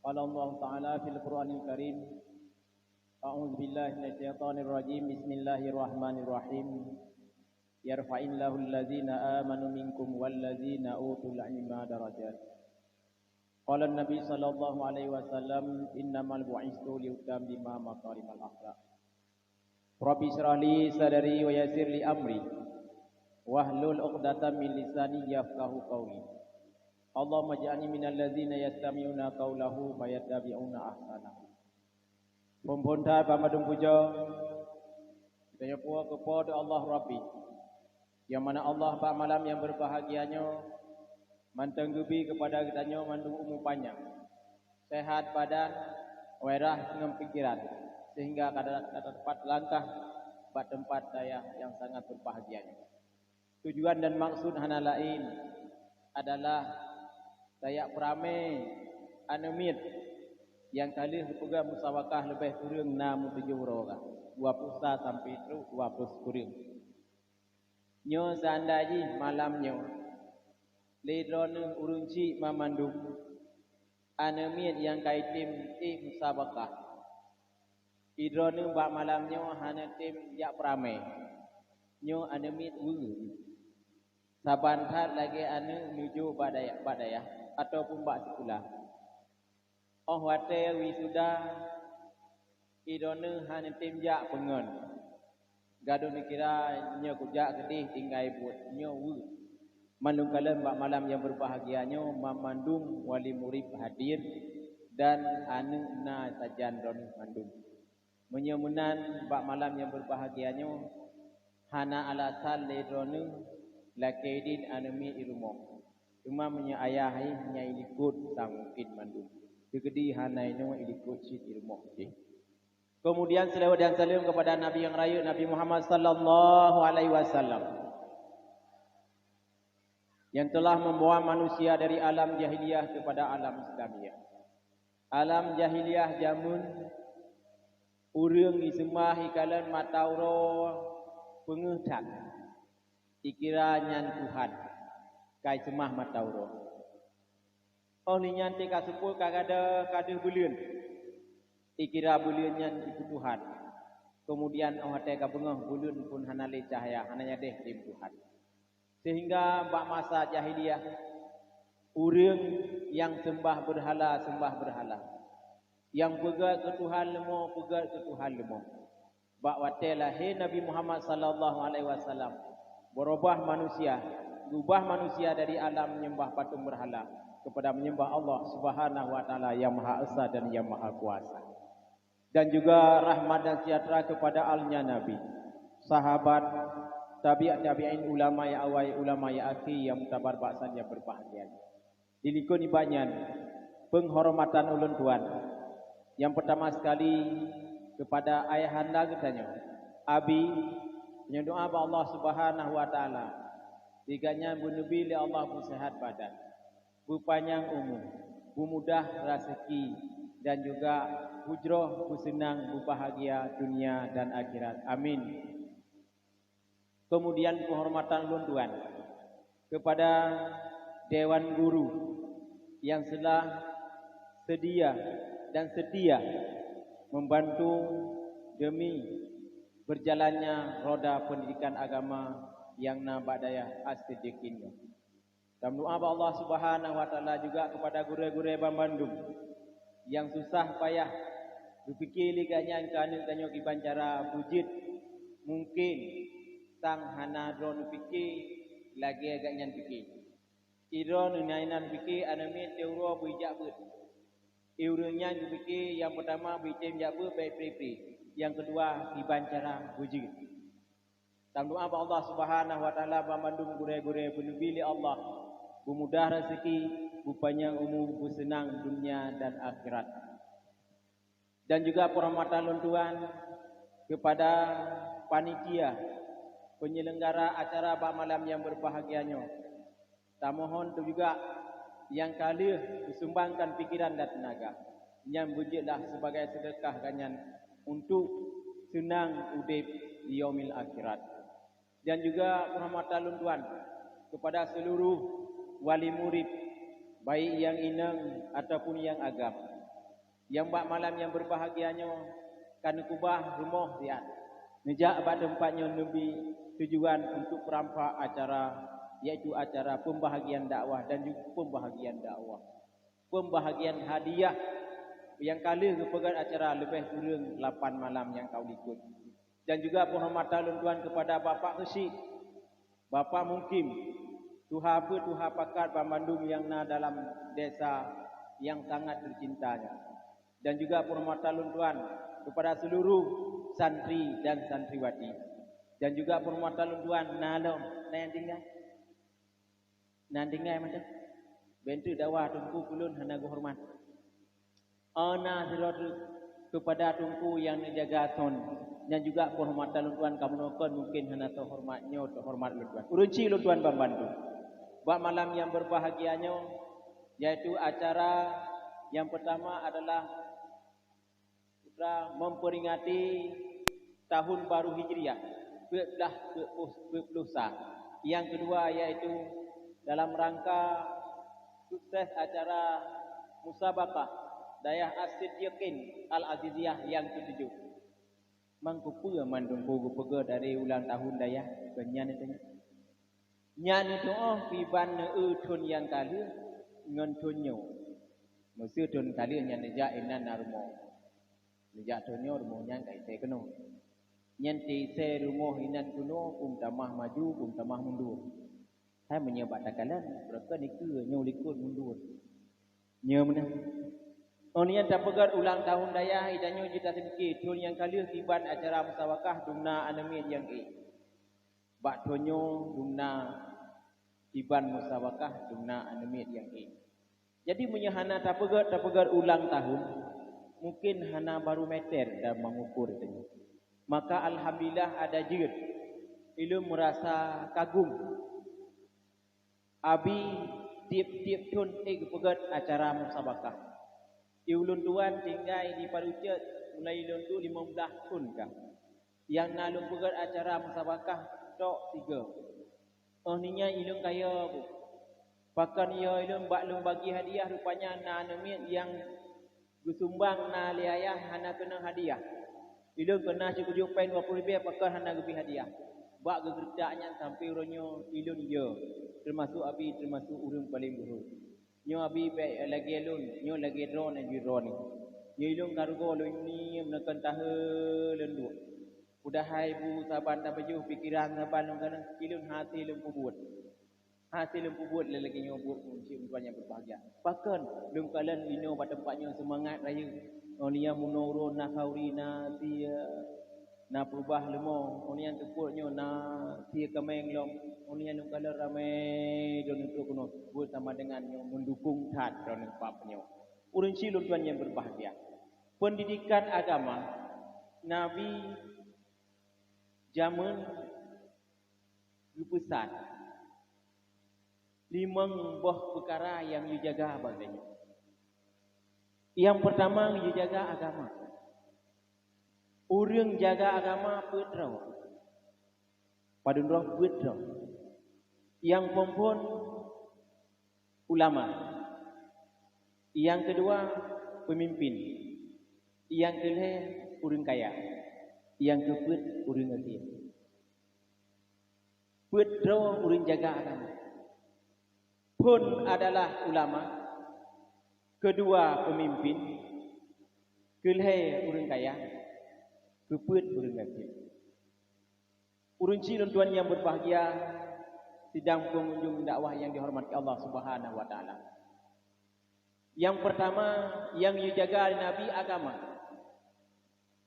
قال الله تعالى في القرآن الكريم أعوذ بالله من الشيطان الرجيم بسم الله الرحمن الرحيم يرفع الله الذين آمنوا منكم والذين أوتوا العلم درجات قال النبي صلى الله عليه وسلم إنما بعثت لأتمم مكارم الأخلاق ربي اشرح لي صدري ويسر لي أمري واحلل عقدة من لساني يفقهوا قولي Allahumma ja'alni minal ladzina yastami'una qawlahu fayattabi'una ahsanahu. Pemponta pamadung puja kita puas kepada Allah Rabbi yang mana Allah pada malam yang berbahagianya mantenggubi kepada kitanya mandung umur panjang, sehat badan, wairah dengan pikiran sehingga kada tepat langkah pada tempat daya yang sangat berbahagianya. Tujuan dan maksud hana lain adalah saya peramai anemit yang kali juga musawakah lebih kurang 67 orang 20 sampai 20 kurang nyo sandaji malamnya ledron urunci mamandum anemit yang kaitim musawakah idron bak malamnya hana tim jak peramai nyo anemit wulu saban hat lagi anu menuju badaya ataupun bak sekolah. Oh hotel wisuda idone hanya timjak pengen. Gaduh dikira nya kujak kedih tinggai buat nya wu. Mandung kalian bak malam yang berbahagianya memandung wali murid hadir dan anu na sajan don mandung. Menyemunan bak malam yang berbahagianya hana alasan ledrone lakedin anemi ilmu. Cuma punya ayah nya ilikut sang mungkin mandung. Digedi hanai no ilikut sit ilmu. Kemudian selawat dan salam kepada Nabi yang raya Nabi Muhammad sallallahu alaihi wasallam yang telah membawa manusia dari alam jahiliyah kepada alam Islamiyah. Alam jahiliyah jamun urang disembah ikalan matauro pengetak dikira nyan Tuhan kai semah matauro. Oh ni nyan tika sepul kagada bulian. Dikira bulian nyan Tuhan. Kemudian oh hate ka bengah bulian pun hanale cahaya hananya deh tim Tuhan. Sehingga bak masa jahiliyah urang yang sembah berhala. Yang pegat ke Tuhan lemo pegat ke Tuhan lemo. Bak watelah he Nabi Muhammad sallallahu alaihi wasallam berubah manusia dari alam menyembah patung berhala kepada menyembah Allah Subhanahu wa taala yang Maha Esa dan yang Maha Kuasa. Dan juga rahmat dan sejahtera kepada alnya Nabi, sahabat, tabi'in, ulama ya awai, ulama ya akhi yang mutabar baksan yang berbahagia. Dilikuni banyak penghormatan ulun tuan. Yang pertama sekali kepada ayahanda katanya, Abi mendoa kepada Allah Subhanahu wa taala. Tiganya bunubi li Allah bu sehat badan, bu panjang umur, bu mudah rezeki dan juga hujroh bu senang bu bahagia dunia dan akhirat. Amin. Kemudian penghormatan luntuan kepada dewan guru yang telah sedia dan setia membantu demi berjalannya roda pendidikan agama yang nampak daya as-siddiqin. Dan doa Allah Subhanahu wa taala juga kepada guru-guru Bandung yang susah payah berfikir liganya kan tanyo kibancara bujit mungkin sang hana drone fikir lagi agak nyan fikir. Idron nainan fikir anami teuro bijak bet. Iurnya fikir yang pertama bicem jabe baik pri. Yang kedua kibancara bujit. Dan doa Allah Subhanahu wa taala memandung gure-gure benubili Allah, mudah rezeki, panjang umur, senang dunia dan akhirat. Dan juga penghormatan luntuan kepada panitia penyelenggara acara bak malam yang berbahagianya. Tak mohon tu juga yang kali disumbangkan pikiran dan tenaga yang wujudlah sebagai sedekah ganyan untuk senang udip di yaumil akhirat. Dan juga penghormatan luntuan kepada seluruh wali murid baik yang inang ataupun yang agam Yang bak malam yang berbahagianya kan kubah rumah dia. Nejak bak tempatnya lebih tujuan untuk perampak acara, iaitu acara pembahagian dakwah dan juga pembahagian dakwah. Pembahagian hadiah yang kali kepegat acara lebih kurang 8 malam yang kau ikut. Dan juga penghormatan tuan kepada Bapak Kesi, Bapak Mungkim, Tuha pakat Bandung yang dalam desa yang sangat tercintanya. Dan juga penghormatan tuan kepada seluruh santri dan santriwati. Dan juga penghormatan tuan nalom nantinggai macam bentuk dakwah tungku kulun hana hormat. Ana sirot kepada tungku yang menjaga son dan juga penghormatan tuan kamu mungkin hana terhormatnya terhormat tuan. Urunci tuan Bandung. Buat malam yang berbahagianya yaitu acara yang pertama adalah kita memperingati tahun baru Hijriah ke-11 Yang kedua yaitu dalam rangka sukses acara musabaqah Dayah As-Siddiqin Al-Aziziyah yang ke-7. Mangkupu mandung pugu pega dari ulang tahun Dayah kenyan itu. Nyan itu piban tun yang kali ngan tunyo. Musuh tun kali nyan ja inan narmo. Nejak tunyo rumo nyan kai te keno. Nyan ti se rumo inan kuno kum tamah maju kum tamah mundur. Hai menyebat takalan berapa niku nyo likut mundur. Nyo mana? Onian tak pegat ulang tahun Dayah idanyo jita sedikit tun yang kali tiban acara musawakah dumna anamin yang bak tonyo dumna tiban musawakah dumna anamin yang Jadi punya hana tak pegat ulang tahun mungkin hana baru meter dan mengukur itu. Maka alhamdulillah ada jid ilmu merasa kagum. Abi tiap-tiap tun pegat acara musabakah. Iulun tuan tinggal di Parucet mulai ilun tu 15 tun kah. Yang nalung pegat acara musabakah tok 3. Ninya ilung kaya bu. Pakan ia ilung baklung bagi hadiah rupanya na nemit yang gusumbang na liayah hana kena hadiah. Ilung kena cukup pen 20 lebih pakan hana gebi hadiah. Bak gegertaknya sampai ronyo ilun ia termasuk abi termasuk urang paling buruk. Nyo abi lagi alun, nyo lagi drone dan drone. Nyo ilung kargo lun ni menekan tahe lendu. Udah hai bu saban tak baju pikiran saban lung kana ilun hasil lung pubut. Hasil lung pubut lagi nyo buat kunci banyak berbahagia. Bahkan lung kalan lino pada tempatnya semangat raya. Onia munoro na kaurina tia na perubah lemo onian tepurnya na tia kameng long onian lung kalan ramai don untuk kuno buat sama dengan nyo mendukung tat don papnyo. Urunci lung tuan yang berbahagia. Pendidikan agama Nabi zaman besar 5 buah perkara yang dijaga bagainya. Yang pertama dijaga agama. Orang jaga agama putra. Padun roh putra. Yang perempuan ulama. Yang kedua pemimpin. Yang ketiga orang kaya. Yang keempat orang alim. Putra orang jaga agama. Pun adalah ulama. Kedua pemimpin, kelihai orang kaya, keput orang alim. Urunci tuan yang berbahagia sidang pengunjung dakwah yang dihormati Allah Subhanahu wa taala. Yang pertama yang dijaga oleh Nabi agama.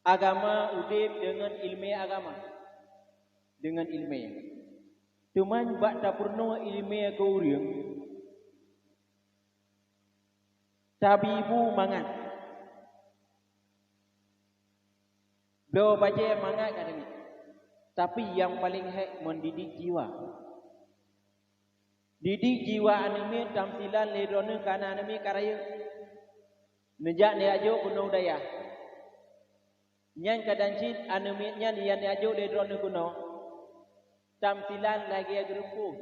Agama udip dengan ilmu agama. Dengan ilmu. Cuman bak tak pernah ilmu ke urang. Tabibu mangat. Beliau baca mangat katanya. Tapi yang paling hak mendidik jiwa. Didik jiwa anime tamsilan ledone kana anime karaya. Nejak ne ajo kuno daya. Nyan kadancit anime nyan yang ajo ledone kuno. Tamsilan lagi agrupo.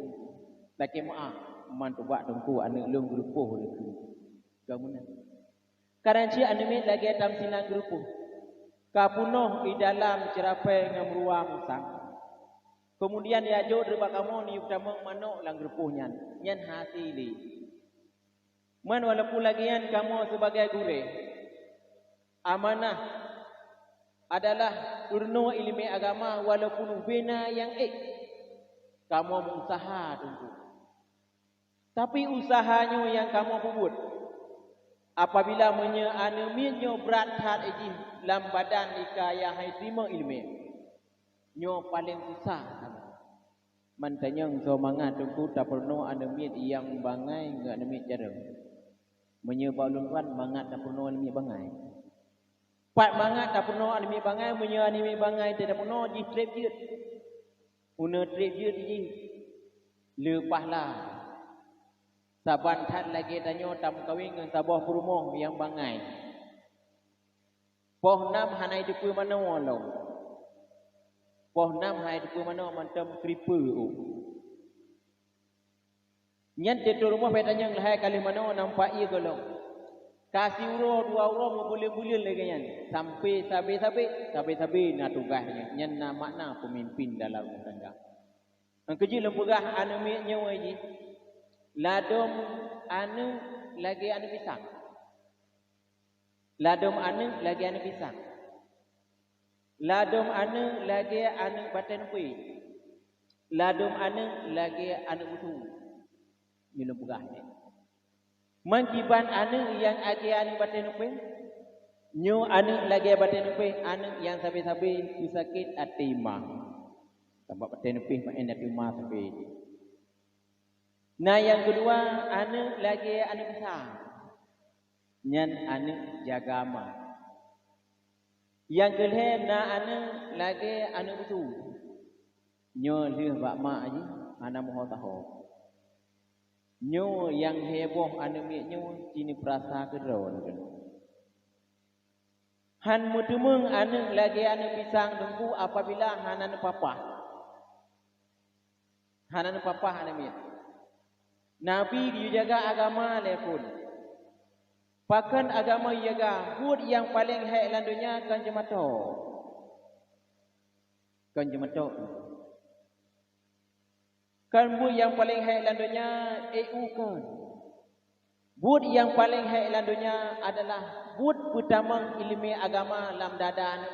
Lagi maaf mantu bak tungku anu lung grupo. Kamu Karanci anime lagi dalam sinang grupu. Kapunoh di dalam cerapai ngamruam sang. Kemudian ya jo derba kamu ni utamang manok lang grupunya. Yan hasili. Man walaupun lagian kamu sebagai guru, amanah adalah urno ilmu agama walaupun bina yang kamu berusaha tunggu. Tapi usahanya yang kamu buat apabila menyeaneminya berat hat eji dalam badan ika yang hai terima ilmu nyo paling susah mantanya semangat tunggu tak perlu anemit yang bangai enggak anemit cara menyebabkan mangat tak perlu anemit bangai pat mangat tak perlu anemit bangai anemit bangai tidak perlu ji trip je una trip je ji lepahlah saban that lagi tanyo tam kawin dengan sabah perumoh yang bangai. Poh nam hanai depu mana lo. Poh nam hanai depu mana mantem creeper o. Nyan de rumah petanya nglahai kali mana nampak ia golo. Kasih euro 2 euro boleh-boleh lagi nyan. Sampai sabe na tugasnya. Nyan na makna pemimpin dalam tanda. Ang keji lempegah anu mi nyawa ji. Ladom anu lagi anu pisang. Ladom anu lagi anu pisang. Ladom anu lagi anu baten pui. Ladom anu lagi anu utu. Minum pegah ni. Mangkiban anu yang agi anu baten pui. Nyo anu lagi baten pui. Anu yang sabi-sabi sakit atima. Sebab baten pui main atima sabi. Nah yang kedua, anu lagi anu besar. Nyan anu jagama. Yang kedua, na anu lagi anu betul. Nyo lih bak mak aji, ana moho taho. Nyo yang heboh anu mik nyo cini perasa kedron. Han mutumung anu lagi anu pisang tunggu apabila hanan papa. Hanan papa anu mik. Nabi dijaga agama lepun. Pakan agama jaga. Buat yang paling hak landunya kan jemato. Kan jemato. Kan buat yang paling hak landunya kan. Buat yang paling hak landunya adalah buat pertama ilmu agama dalam dada ni.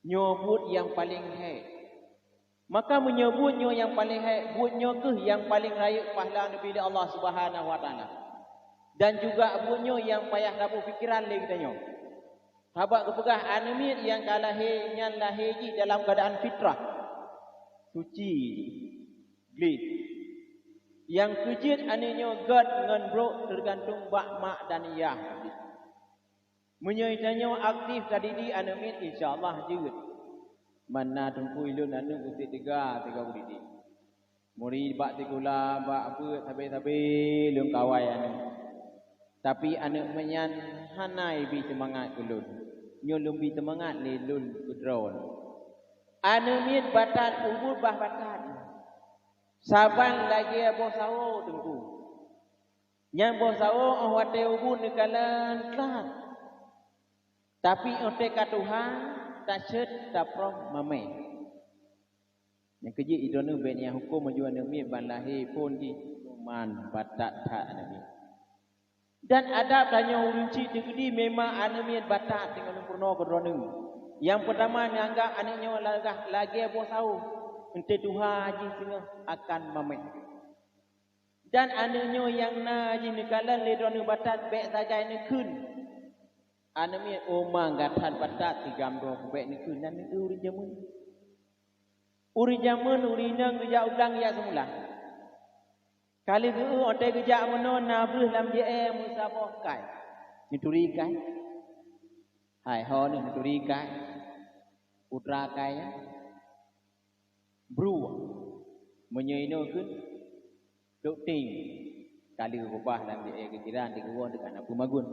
Nyo buat yang paling hak. Maka menyebutnya yang paling hak, buatnya ke yang paling raya pahala Nabi Allah Subhanahu Wa Taala. Dan juga buatnya yang payah dapat fikiran lagi tanya. Habaq kepegah animit yang kalahnya lahir dalam keadaan fitrah. Suci. Glit. Yang kejit aninya god dengan bro tergantung bak mak dan iyah. Menyaitanya aktif tadi animit insya-Allah juga. Mana tungku ilun anu uti tiga budi. Muri bak tikula bak apa sabe lung kawai anu. Tapi anu menyan hanai bi semangat ulun. Nyolum bi semangat le lun kudron. Anu mit batat ubud bah batat. Saban lagi boh sawo tungku. Nyang boh sawo wate ubud nekalan klan. Tapi ote katuhan tak cert tak proh mamai. Yang keji idonu ben yang hukum menjual nemi ban lahir pun di man batat tak nemi. Dan adab tanya urunci digedi memang anemi batat dengan purno kedronu. Yang pertama nyanggak anaknya lagi bos tahu ente Tuhan haji tengah akan mamai. Dan anaknya yang na haji nikalan le dronu batat bek saja ini kun. Anami omang gatan batat tigam do bek ni kunan ni uri jamun. Uri jamun uri nang kerja ulang ya semula. Kali tu onte kerja meno nabrih lam je musabah kai. Ni turi kai. Hai ho ni turi kai. Putra kai ya. Bru. Menyeino kun. Dok ting. Kali ubah lam je kejiran digawon dekat aku magun.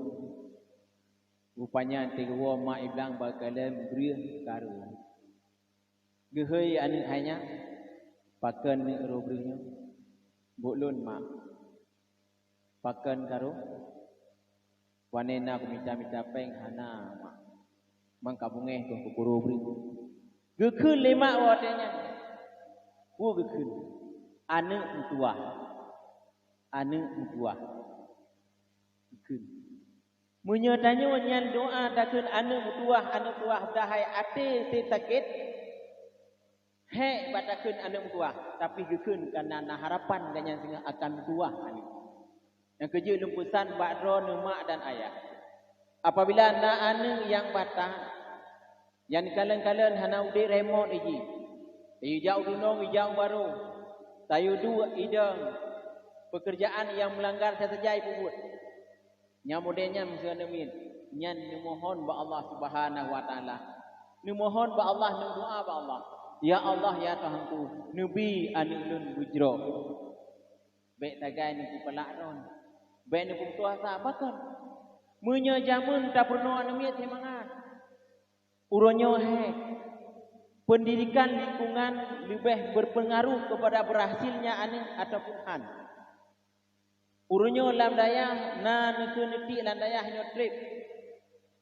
Rupanya tiga mak iblang bakalan beri karu. Gehei anu hanya pakan ni robrinya. Buklun mak. Pakan karu. Wanena ku minta peng hana mak. Mang kabungeh tu kukuru beri. Gekun lemak wadanya. Gekun. Ane mutuah. Gekun. Munyo tanyo nyan doa takun ane mutuah dahai ate te sakit. He batakun ane mutuah. Tapi gekun karena harapan ganyan sehingga akan mutuah ane. Yang kerja lumpusan bakro mak dan ayah. Apabila na ane yang batang yang kalen-kalen hana udik remote iji. Ijau dunong, ijau baru. Tayu dua idang. Pekerjaan yang melanggar sesejai puput. Yang modelnya misalnya min. Nyan memohon ba Allah Subhanahu wa taala. Memohon ba Allah, doa ba Allah. Ya Allah ya Tuhanku, nabi anulun bujro. Baik tagai ni pelak ron. Baik ni puasa bakon. Munyo jamun tak perlu anumit semangat. Uronyo pendidikan lingkungan lebih berpengaruh kepada berhasilnya aning ataupun han. Uronyo lam dayah na netik lam dayah nyo trip.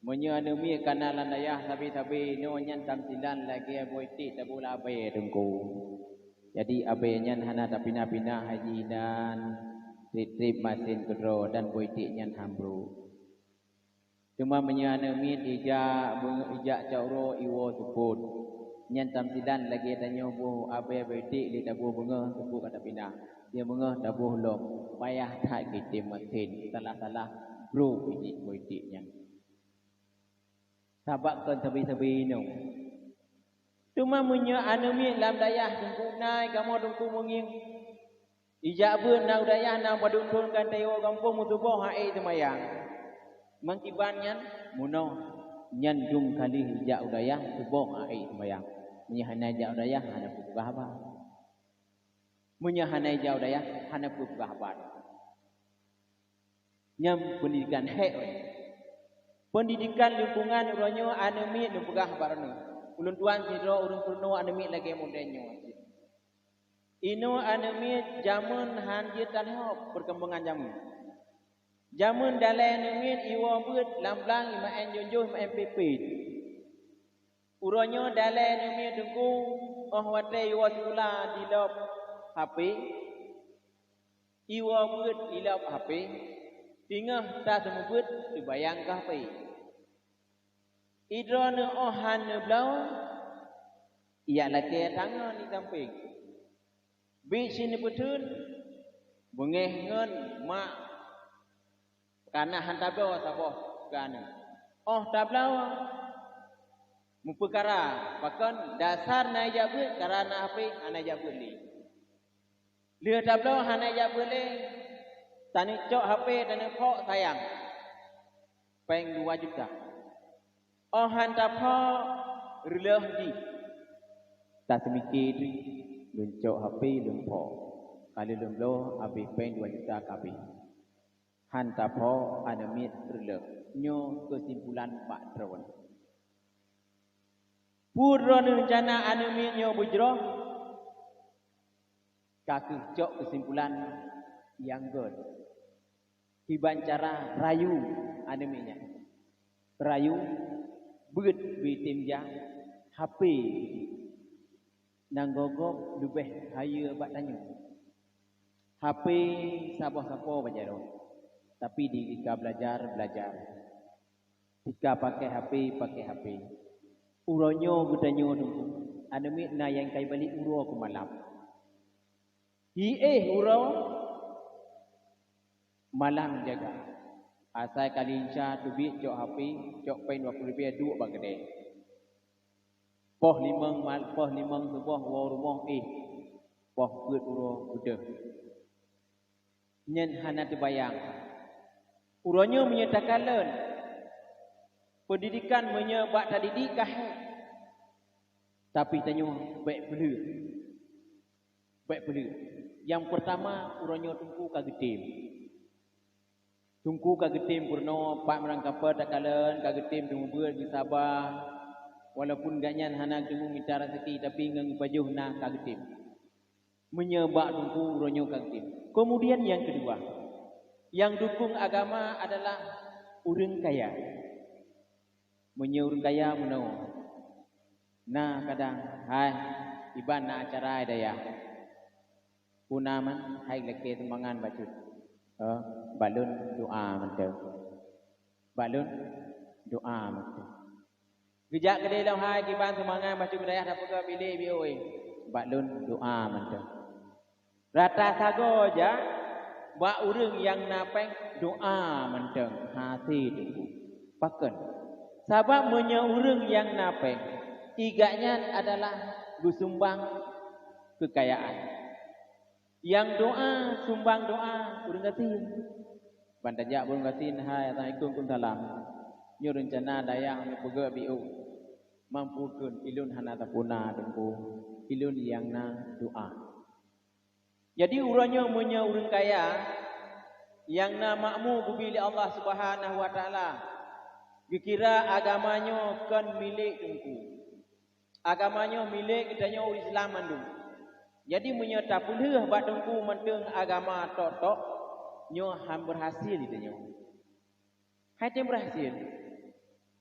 Menyo anumi kana lam dayah sabi-sabi nyo nyan tamsilan lagi boitik tabula abe dengku. Jadi abe nyan hana tapina-pina haji dan trip masin kedro dan boitik nyan hambru. Cuma menyana mit ijak cauro iwo tuput. Nyan tamsilan lagi tanyo bu abe bedik li tabu bunga tuput kata pindah. Dia bunga tabu lom. Payah tak kita masin salah-salah bro bedik nyan. Sabak kan sabi-sabi no. Cuma menyana mit lam dayah dengku nai kamu dengku menging. Ijak bun na dayah na padun kan tayo kampung mutuboh hae semayang. Mangkibannya muno nyan dung kali hijak udayah tubuh ai sembayang. Menyahana hijak udayah hana pupugah apa. Menyahana hijak udayah hana pupugah apa. Nyam pendidikan pendidikan lingkungan uronyo anemi pupugah barno. Ulun tuan sidro urun purno anemi lagi modenyo. Ino anemi jamun hanjitan hop perkembangan jamun. Jamun dalai nemit iwa buat lamblang ima enjunjuh ima MPP. Uronyo dalai nemit dengku wate iwa tula dilop HP. Iwa buat dilop HP. Tingah tak semubut dibayang ke HP. Idrono ohan neblau. Ia laki tangan di samping. Bisi ni betul. Bengeh ngon mak. Karena hantabe saboh kan. Oh tablau mupukara bahkan dasar na jabut karena apa ana jabut li. Dia tablau hana jabut li. Tani cok HP dan pok sayang. Peng 2 juta. Oh hantapo releh di. Tak semikir luncok HP lumpok. Kali lumlo habis peng 2 juta kabeh. Hantapo anamit relek nyo kesimpulan Pak Dron. Purron rencana anamit nyo bujro kaku cok kesimpulan yang good. Kiban cara rayu anamitnya. Rayu beut bitimja HP nang gogok lebih haya bak tanyo. HP sabo-sabo bajaro. Tapi jika belajar. Jika pakai HP. Uronyo gudanyo nunggu. Anamit na yang kai balik uro ke malam. Uro malam jaga. Asal kalinca tubik cok HP, cok pen 20 rupiah dua bagade. Poh limang sebuah rumah poh gut uro udah. Nyen hana terbayang. Uronyo menyatakan len. Pendidikan menyebab tadidik kahek. Tapi tanyo baik belu. Yang pertama uronyo tungku kagetim. Tungku kagetim purno pak merangkapa takalen kagetim tunggu ber di Sabah. Walaupun ganyan hana tunggu minta rezeki tapi ngang pajuh na kagetim. Menyebab tungku uronyo kagetim. Kemudian yang kedua, yang dukung agama adalah urang kaya. Munyo urang kaya muno. Nah kadang hai iban na acara daya. Punaman hai leke tembangan bacut. Balun doa menteu. Balun doa menteu. Gejak kedai lau hai iban tembangan bacut daya dapat ke pilih bioi. Balun doa menteu. Rata sago aja ba urang yang napeng doa menteu hati tu. Paken. Sebab munyo urang yang napeng iganya adalah gusumbang kekayaan. Yang doa, sumbang doa, urang gatin. Bantajak urang gatin, hai, assalamualaikum salam. Nyo rencana dayang nyo pege biu. Mampukeun ilun hana tapuna dengku. Ilun yang na doa. Jadi uranyo munyo urang kaya yang na makmu bubili Allah Subhanahu wa taala. Dikira agamanyo kan milik dengku. Agamanyo milik kitanyo Islam mandu. Jadi munyo tak pulih bat dengku menteng agama tok-tok nyo ham berhasil ditanyo. Hai tem berhasil.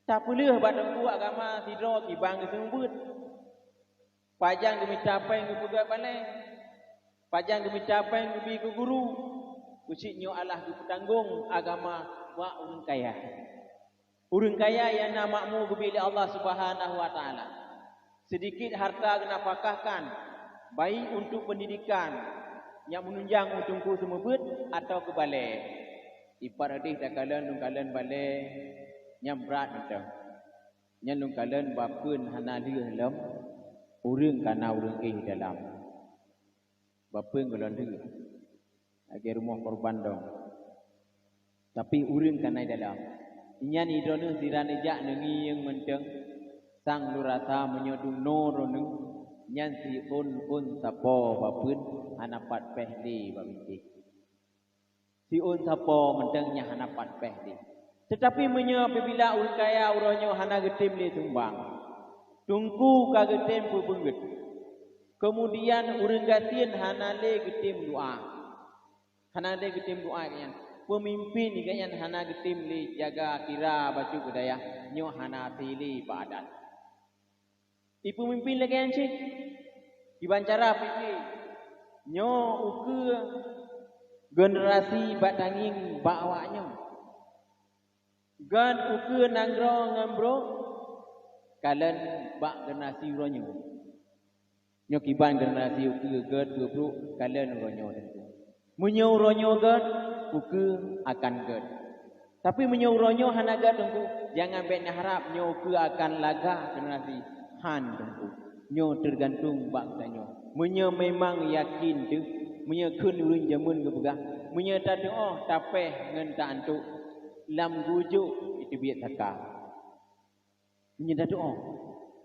Tak pulih bat dengku agama tidro kibang kesembut. Pajang demi capai ngi pegat balai. Pajang demi capai ngi ke guru. Usik nyo Allah ku tanggung agama wa urang kaya. Urang kaya yang namakmu bila Allah Subhanahu wa taala. Sedikit harta kena pakahkan baik untuk pendidikan yang menunjang untukku semebut atau ke balai. Iparadih tak kalen balai nyam berat macam. Nyalung kalen bapeun hana lieu lem urang kana urang dalam. Bapeun golon lieu. Agi rumah korban dong. Tapi urang kana dalam. Inyan idone sirane jak nengi yang menteng sang lurata menyodung noronu nyan si un sapo bapeun hanapat pehli babiti. Si un sapo mentengnya hanapat pehli. Tetapi menyo apabila urang kaya uronyo hana getim li tumbang. Tungku ka getim pubengget. Kemudian urang gatin hana le getim doa. Hana le getim doa kan. Pemimpin ikanyan hana getim li jaga kira bacu budaya nyo hana tili badan. Ipu pemimpin lagi yang cik dibancara fikir nyo uke generasi batanging bawaknya gan uke nanggro ngambro kalen bak generasi ronyo nyo kiban generasi uke ged gebru kalen ronyo munyo ronyo ged uke akan ged tapi munyo ronyo hana ged tunggu jangan ben harap nyo uke akan laga generasi han tunggu nyo tergantung baksanya munyo memang yakin tu munyo kun ulun jamun ke begah munyo tak doa tapeh ngan tak antuk lam gujuk itu biat taka munyo tak doa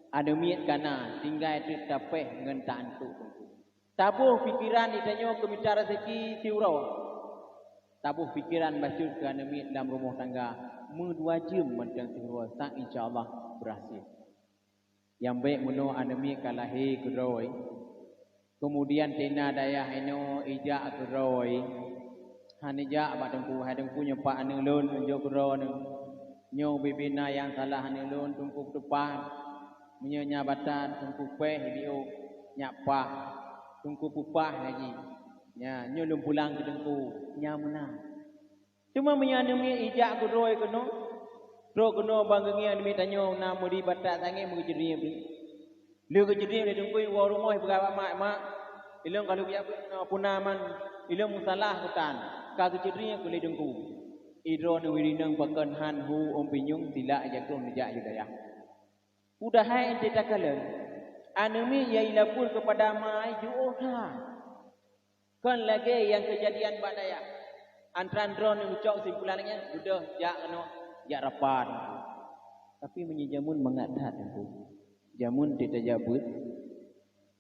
ada miat kana tinggal itu tapeh ngan tak antuk tabuh pikiran ditanyo ke bicara seki tiuro tabuh pikiran basud kana miat dalam rumah tangga mu 2 jam mentang tiuro tak insyaallah berhasil. Yang baik muno anemi kalahi keroi. Kemudian tena daya eno ijak keroi. Hanija abak tengku hadengku nyepak aneng lun unjuk kero neng. Nyo bibina yang salah aneng lun tungku depan. Menyo nyabatan tungku peh hibiu nyapah. Tungku pupah lagi. Nya nyo lum pulang ke tengku nya menang. Cuma menyo anemi ijak keroi keno. Ro kena banggengi admi tanyo na muri batak sange mu jerim. Lu ke jerim le tungkui wa rumah berapa mak ilung kalau biak punaman ilung musalah hutan ka ke jerim ku le tungku. Idro ne wirinang pakan han hu om pinyung sila aja kron ja ya. Udah hai ente takalen. Anemi ya ilapur kepada mai juoha. Kan lagi yang kejadian badaya. Antran drone ucok simpulannya udah jak kena ya rapan. Tapi menyejamun mengadat tengku. Jamun tidak jabut.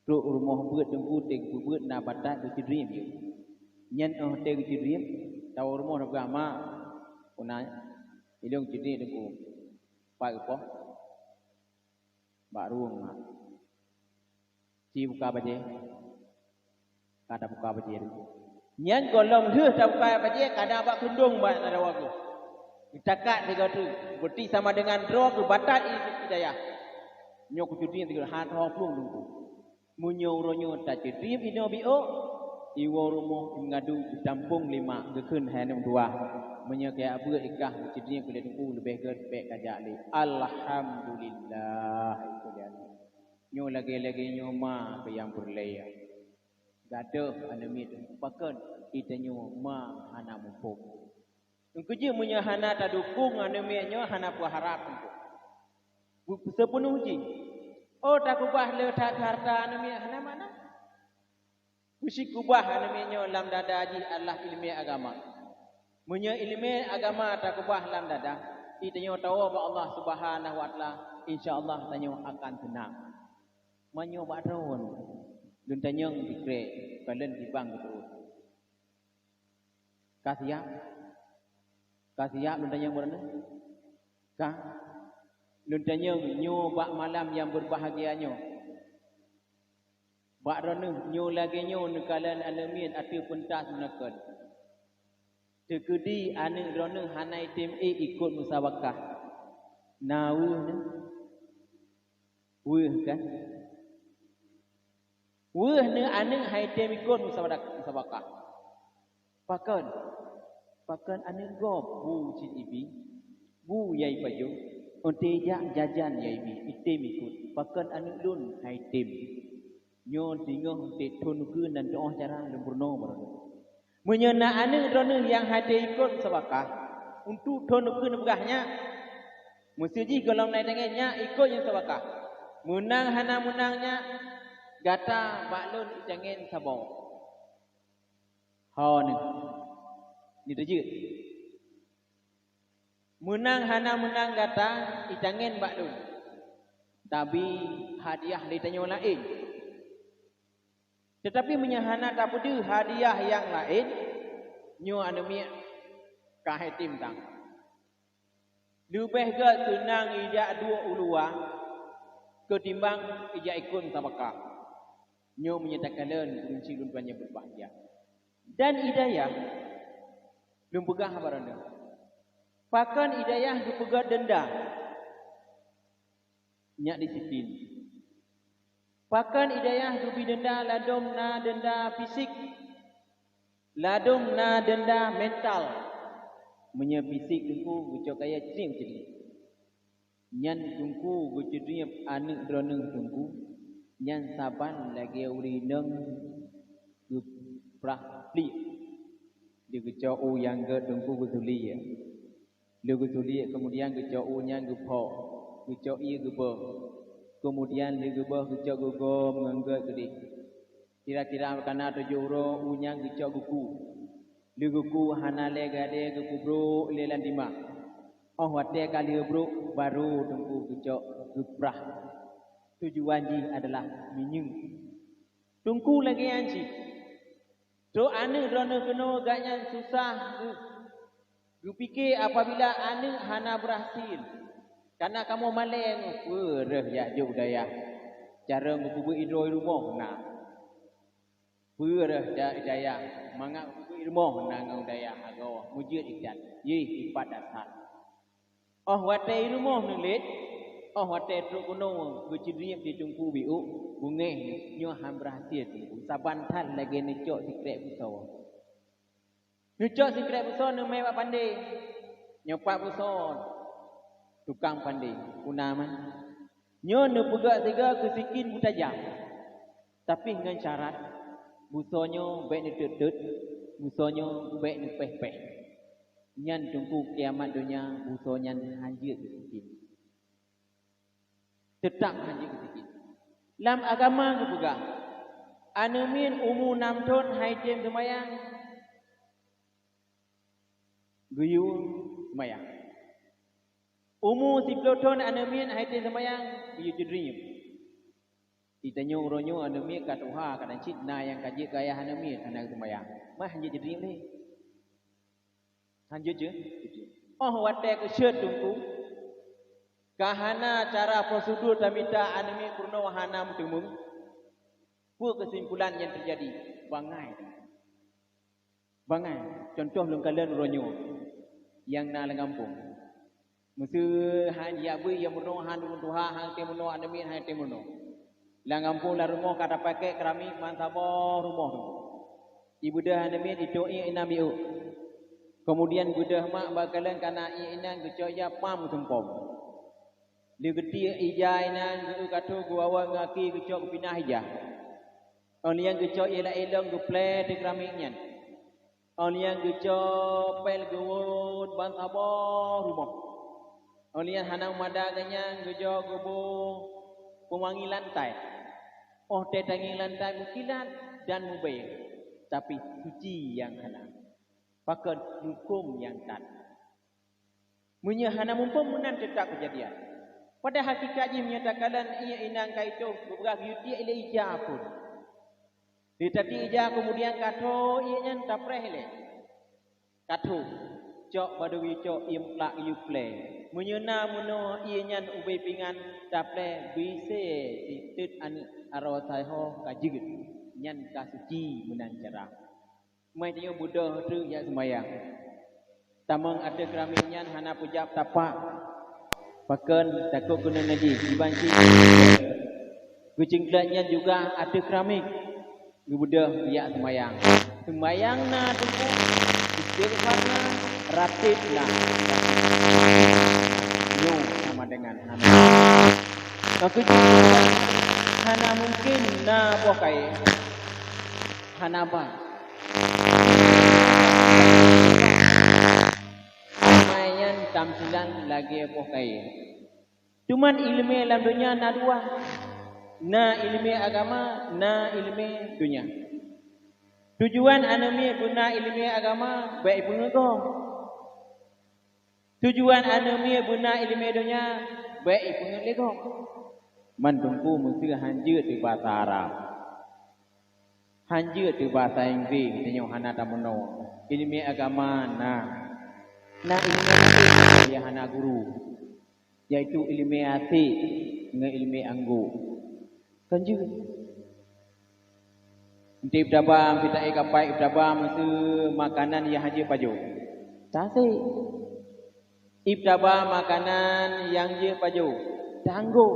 Ruk rumah buat tengku tek buat na batat ke dream. Nyen tek dream tahu rumah nak agama. Una ilung jadi tengku. Pak apa? Baru mak. Si buka baje. Kada buka baje. Nyen golong heuh ta buka baje kada bak kundung ba ada wagu. Ditakat tiga tu. Berarti sama dengan draw ke batat hidayah. Nyo ku cudri tiga hat ho plung tungku. Munyo ronyo ta cudri ino bio. Iwo rumo ngadu tampung 5 ke keun hanam 2. Munyo kaya abu ikah cudri ku le tungku lebih ke pek kajak le. Alhamdulillah itu dia. Nyo lagi-lagi nyo ma ke yang berlaya. Gaduh anami tu. Pakan kita nyo ma hana mumpuk. Kerja punya hana tak dukung anemiannya hana puas harap tu. Sepenuh uji. Oh tak kubah le tak harta anemian hana mana? Mesti kubah anemiannya dalam dada haji Allah ilmu agama. Punya ilmu agama tak kubah dalam dada. Itanya tahu bahwa Allah Subhanahu wa taala insya-Allah tanya akan tenang. Manyo bak rawon. Dun tanya dikre kalen dibang betul. Kasiap Kasiap lu tanya mana? Kah? Lu tanya nyo bak malam yang berbahagianyo. Bak rana nyo lagi nyo nekalan alamin atu pentas menekan. Tekedi ane rana hanai tim A ikut musawakah. Nawu ne. Weh kan? Weh ne ane hai tim ikut musawakah. Pakan ane gob bu cin ibi bu yai baju onte jak jajan yai bi item ikut pakan ane lun hai tim nyo tinggal te thun ku nan doh cara lempurno baru menyena ane rone yang hade ikut sabakah untuk thun ku nebgahnya mesti ji kalau nai dengannya ikut yang sabakah menang hana menangnya gata baklun jangan sabau ha ni ni je. Menang hana menang kata itangen bakdun. Tapi hadiah ditanya lain. Tetapi menyahana tak pada hadiah yang lain nyo anemi kahe tim tang. Lebih ke senang ija dua ulua ketimbang ija ikun tabakah. Nyo menyatakan kunci lun banyak berbahagia. Dan hidayah belum pegang apa anda? Pakan hidayah dipegang denda. Nyak disiplin. Pakan hidayah dubi denda ladom na denda fisik. Ladom na denda mental. Menya fisik tungku gucok kaya cing cing. Nyan tungku gucok anak droneng tungku. Nyan saban lagi uri neng geprah pli. Dia kecau yang ke tungku gusuli ya. Dia gusuli kemudian kecau nya gepok, kecau ia geba. Kemudian dia geba kecau gugo mengangkat gede. Kira-kira karena 7 euro unya kecau guku. Dia guku hanale gade guku bro lelan lima. Oh wate kali bro baru tungku kecau geprah. Tujuan ji adalah minyung. Tungku lagi anji. So ane rona kena agaknya susah. Gu fikir apabila ane hana berhasil. Karena kamu maleng. Wereh ya juk daya. Cara ngukubu idroi rumah na. Wereh ya daya. Mangak ngukubu rumah na ngau daya. Agaw mujud ikan. Ye ipat dasar. Oh watai rumah nulit. Oh watai truk kuno. Gucidriam di tungku biu. Bungeh nyo ham berhasil. Saban tan lagi necok sikret busau. Necok sikret busau ne mai pak pandai. Nyopak busau. Tukang pandai. Kunaman. Nyo ne pegak tiga kesikin butajam. Tapi dengan syarat busaunya baik ni tut-tut. Busaunya baik ni peh-peh. Nyan tunggu kiamat dunia busaunya hanjir kesikin. Tetap hanjir kesikin. Dalam agama ke pegang. Anumin umur 6 tahun hai jem semayang. Guyu semayang. Umur 10 tahun anumin hai jem semayang. Guyu jedrinya. Ditanya uronyo anumin kat Tuhan kat Ancik na yang kaji kaya anumin anak semayang. Mah hanjir jedrinya ni. Hanjir je. Oh watek syet tungku. Kahana cara prosedur dan minta anime purna wahana mutumum. Apa kesimpulan yang terjadi? Bangai. Contoh lengkalan ronyo. yang na lengampung. Mesti han ya bui yang mono han tuha han temono anamin han temono. Lengampung la rumah kata pakai keramik man sabo rumah tu. Ibu dah anamin itu inamiu. Kemudian budak mak bakalan kana inan gecoya pam tumpom. Dia getia ijai nan gu katu gu awak ngaki gecok pinah ijah. Orang yang gecok ialah elong gu play di keramiknya. Orang yang gecok pel gu wud ban sabah rumah. Orang yang hanang madaganya gecok gu bu pewangi lantai. Oh tetangi lantai mukilat dan mubaik. Tapi suci yang hanang. Pakai hukum yang tak. Menyahana mumpung menan tetap kejadian. Pada hakikatnya menyatakan ia inang kaitu beberapa yuti ila ijah pun. Ditati ijah kemudian kato ia nyan tapreh le. Kato cok badui cok implak yuple. Menyena muno ia nyan ubai pingan tapreh bise ditut an arwasai ho kajigit nyan kasuci menan cerah. Mai dia Buddha tu yang sembahyang. Tamang ada keramiknya hana pujap tapak. Pakan takut guna naji dibanci. Kucingklatnya juga ada keramik. Buddha yang sembahyang. Sembahyang na tunggu istighfarna ratiblah. Yo sama dengan hana. Maka hana mungkin na pokai. Hana apa? Mayan tamsilan lagi pokai. Cuman ilmu dalam dunia na dua. Na ilmu agama, na ilmu dunia. Tujuan anami guna ilmu agama baik pengagam. Tujuan anami guna ilmu dunia baik pengagam. Mantungku mesti hanjir di bahasa Arab. Hanjir di bahasa Inggris tanya hana tamono. Ilmu agama na ilmu yang hana guru. Yaitu ilmu hati dengan ilmu anggu. Kanjir. Di dabam kita ikapai dabam itu makanan yang haji paju. Tasi. Ibdaba makanan yang je paju. Tangguh.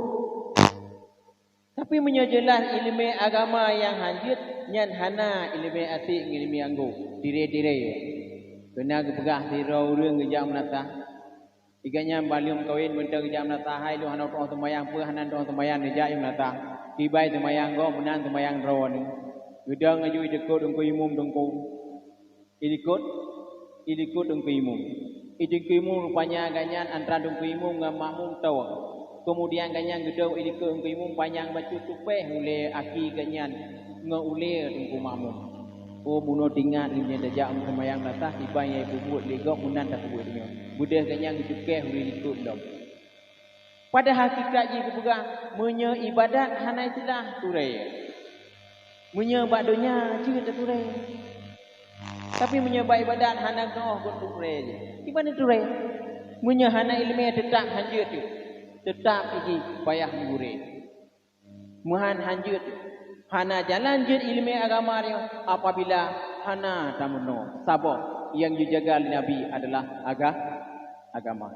Tapi menyejelas ilmu agama yang hanjit nyan hana ilmu hati ilmu anggu. Dire-dire. Kena kepegah dirau rương kejam nata. Iganya balium kawin benda kejam nata hai lu hana orang semayang pe hanan orang semayang nejak im nata. Tibai semayang go menan semayang ro ni. Gedang aju dekut dengku imum dengku. Ilikut dengku imum. Idengku imum rupanya ganyan antara dengku imum dengan makmum tawa. Kemudian ganyan gedau ilikut dengku imum panjang batu tupeh ule aki ganyan ngeule dengku makmum. Oh bunuh tinggal ini dejak semayang latah tiba yang bubut legok menan tak buat dia. Budah ganyan gedukeh ule ilikut dong. Pada hakikatnya kepegang menye ibadat hana itulah turai. Menye bakdonya juga turai. Tapi menye ibadat hana kau buat turai je. Di mana turai? Menye hana ilmu tetap hanjut tu. Tetap pergi payah murid. Muhan hanjut tu. Hana jalan je ilmu agama dia apabila hana tamuno. Sabab yang dijaga oleh Nabi adalah agama.